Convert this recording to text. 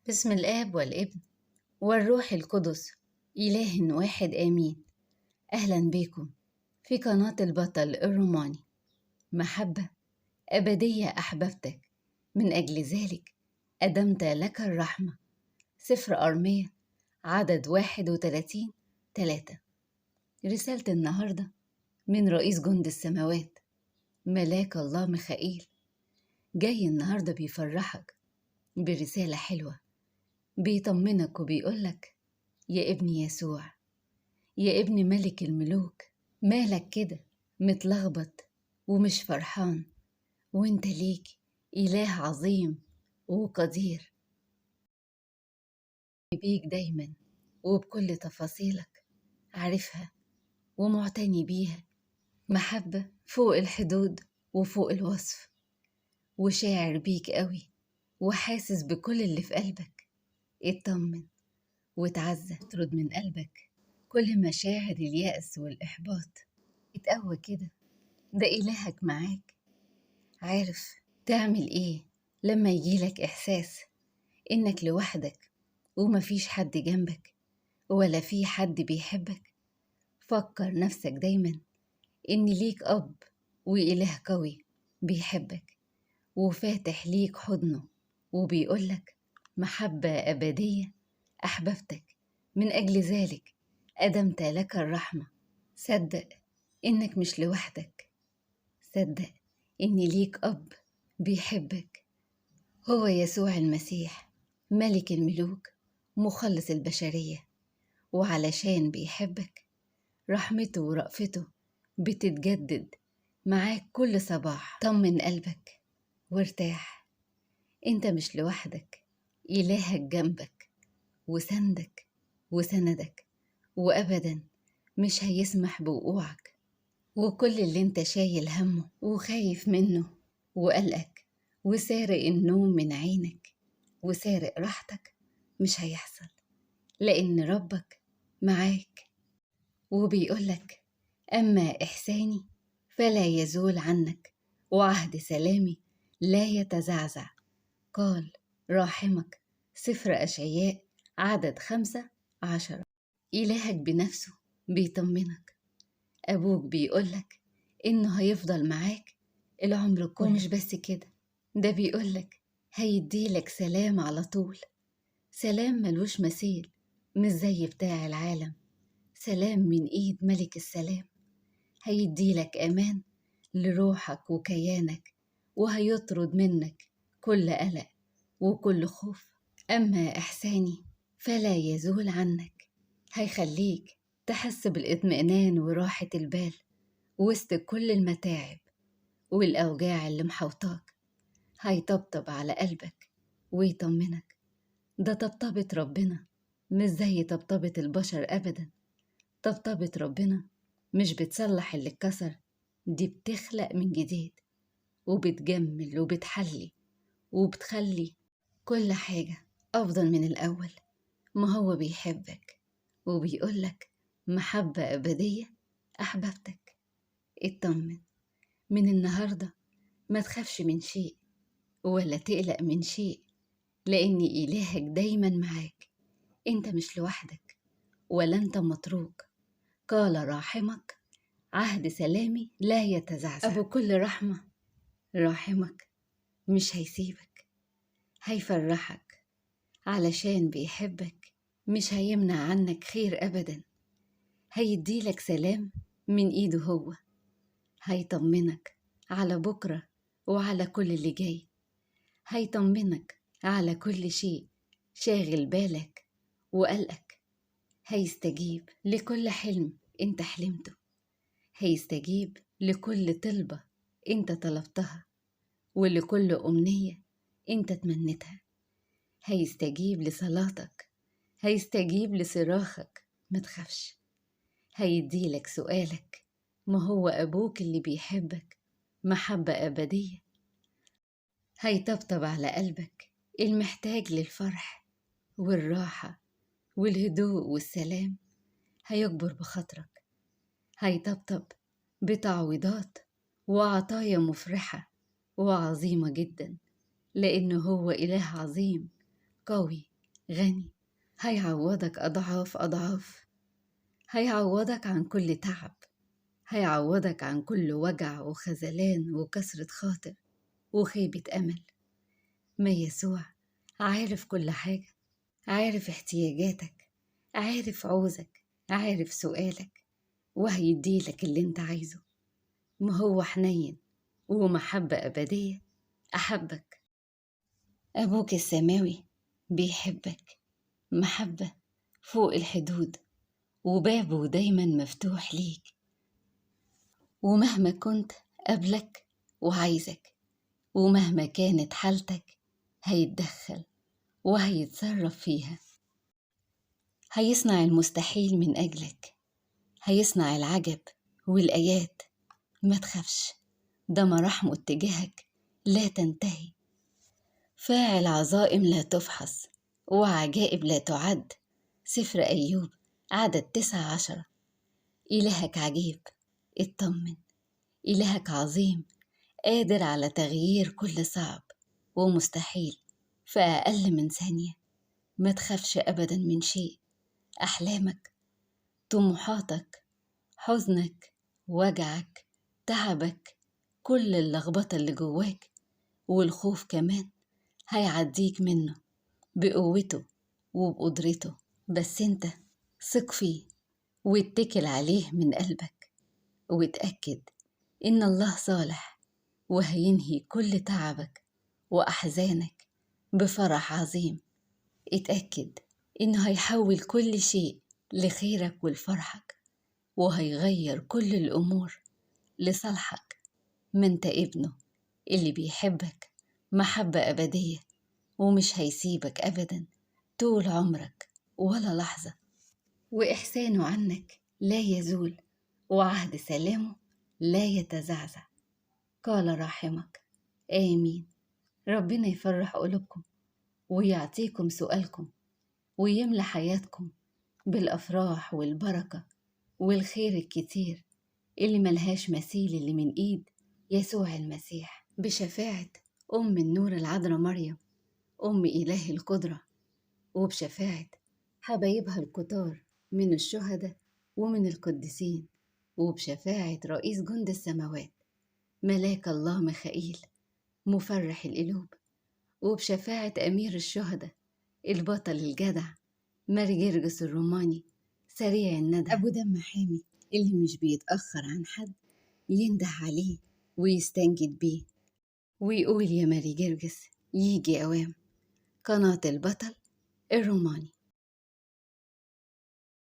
بسم الآب والابن والروح القدس، إله واحد آمين. أهلا بكم في قناة البطل الروماني. محبة أبدية أحببتك، من أجل ذلك أدمت لك الرحمة. سفر أرمية عدد 31:3. رسالة النهاردة من رئيس جند السماوات ملاك الله ميخائيل. جاي النهاردة بيفرحك برسالة حلوة، بيطمنك وبيقولك: يا ابني يسوع، يا ابني ملك الملوك، مالك كده متلخبط ومش فرحان؟ وانت ليك إله عظيم وقدير بيك دايما وبكل تفاصيلك، عارفها ومعتني بيها. محبة فوق الحدود وفوق الوصف، وشاعر بيك قوي وحاسس بكل اللي في قلبك. اطمن وتعزى، اطرد من قلبك كل مشاعر اليأس والإحباط. اتقوى كده، ده إلهك معاك، عارف تعمل إيه لما يجيلك إحساس إنك لوحدك ومفيش حد جنبك ولا في حد بيحبك. فكر نفسك دايما إن ليك أب وإله قوي بيحبك وفاتح ليك حضنه وبيقولك: محبة أبدية أحببتك، من أجل ذلك أدمت لك الرحمة. صدق إنك مش لوحدك، صدق إن ليك أب بيحبك، هو يسوع المسيح ملك الملوك مخلص البشرية. وعلشان بيحبك رحمته ورأفته بتتجدد معاك كل صباح. طمن قلبك وارتاح، انت مش لوحدك، إلهك جنبك وسندك وسندك، وأبدا مش هيسمح بوقوعك. وكل اللي انت شايل همه وخايف منه وقلقك وسارق النوم من عينك وسارق راحتك مش هيحصل، لأن ربك معاك وبيقولك: أما إحساني فلا يزول عنك، وعهد سلامي لا يتزعزع. قال راحمك. سفر أشعياء عدد 15. إلهك بنفسه بيطمنك، أبوك بيقولك إنه هيفضل معاك العمر كله. ومش بس كده، ده بيقولك هيديلك سلام على طول، سلام ملوش مثيل، مش زي بتاع العالم، سلام من إيد ملك السلام. هيديلك أمان لروحك وكيانك، وهيطرد منك كل قلق وكل خوف. أما إحساني فلا يزول عنك، هيخليك تحس بالاطمئنان وراحة البال وسط كل المتاعب والأوجاع اللي محوطاك. هيطبطب على قلبك ويطمنك. ده طبطبة ربنا مش زي طبطبة البشر أبدا. طبطبة ربنا مش بتصلح اللي اتكسر، دي بتخلق من جديد وبتجمل وبتحلي وبتخلي كل حاجة أفضل من الأول. ما هو بيحبك وبيقولك: محبة أبدية أحببتك. اطمن من النهاردة، ما تخافش من شيء ولا تقلق من شيء، لأن إلهك دايما معاك. انت مش لوحدك ولا انت متروك. قال راحمك، عهد سلامي لا يتزعزع. أبو كل رحمة راحمك مش هيسيبك، هيفرحك علشان بيحبك، مش هيمنع عنك خير أبدا. هيديلك سلام من إيده هو، هيطمنك على بكرة وعلى كل اللي جاي، هيطمنك على كل شيء شاغل بالك وقلقك. هيستجيب لكل حلم انت حلمته، هيستجيب لكل طلبة انت طلبتها ولكل أمنية انت تمنيتها. هيستجيب لصلاتك، هيستجيب لصراخك. ما تخافش، هيديلك سؤالك. ما هو أبوك اللي بيحبك محبة أبدية. هيطبطب على قلبك المحتاج للفرح والراحة والهدوء والسلام. هيكبر بخاطرك، هيطبطب بتعويضات وعطايا مفرحة وعظيمة جدا، لأنه هو إله عظيم قوي غني، هيعوضك أضعاف أضعاف، هيعوضك عن كل تعب، هيعوضك عن كل وجع وخذلان وكسرة خاطر وخيبة أمل. ما يسوع عارف كل حاجة، عارف احتياجاتك، عارف عوزك، عارف سؤالك، وهيديلك اللي انت عايزه. ما هو حنين ومحبة أبدية. أحبك أبوك السماوي، بيحبك محبة فوق الحدود، وبابه دايما مفتوح ليك. ومهما كنت قبلك وعايزك، ومهما كانت حالتك هيتدخل وهيتصرف فيها. هيصنع المستحيل من أجلك، هيصنع العجب والآيات. ما تخافش، ده مراحمه اتجاهك لا تنتهي. فاعل عظائم لا تفحص وعجائب لا تعد. سفر أيوب عدد 19. إلهك عجيب، اطمن. إلهك عظيم، قادر على تغيير كل صعب ومستحيل في أقل من ثانية. ما تخافش أبدا من شيء. أحلامك، طموحاتك، حزنك، وجعك، تعبك، كل اللخبطة اللي جواك والخوف كمان هيعديك منه بقوته وبقدرته. بس انت ثق فيه واتكل عليه من قلبك، واتأكد إن الله صالح وهينهي كل تعبك وأحزانك بفرح عظيم. اتأكد إنه هيحول كل شيء لخيرك ولفرحك، وهيغير كل الأمور لصالحك. ما انت ابنه اللي بيحبك محبة أبدية، ومش هيسيبك أبدا طول عمرك ولا لحظة. وإحسانه عنك لا يزول، وعهد سلامه لا يتزعزع. قال راحمك آمين. ربنا يفرح قلوبكم ويعطيكم سؤالكم، ويملى حياتكم بالأفراح والبركة والخير الكتير اللي ملهاش مثيل، اللي من إيد يسوع المسيح، بشفاعة أم النور العذراء مريم أم إله القدرة، وبشفاعة حبايبها الكتار من الشهداء ومن القديسين، وبشفاعة رئيس جند السماوات ملاك الله ميخائيل مفرح القلوب، وبشفاعة أمير الشهداء البطل الجدع ماري جرجس الروماني سريع الندى، أبو دم حامي اللي مش بيتأخر عن حد ينده عليه ويستنجد بيه ويقول يا ماري جرجس يجي أوام. قناة البطل الروماني.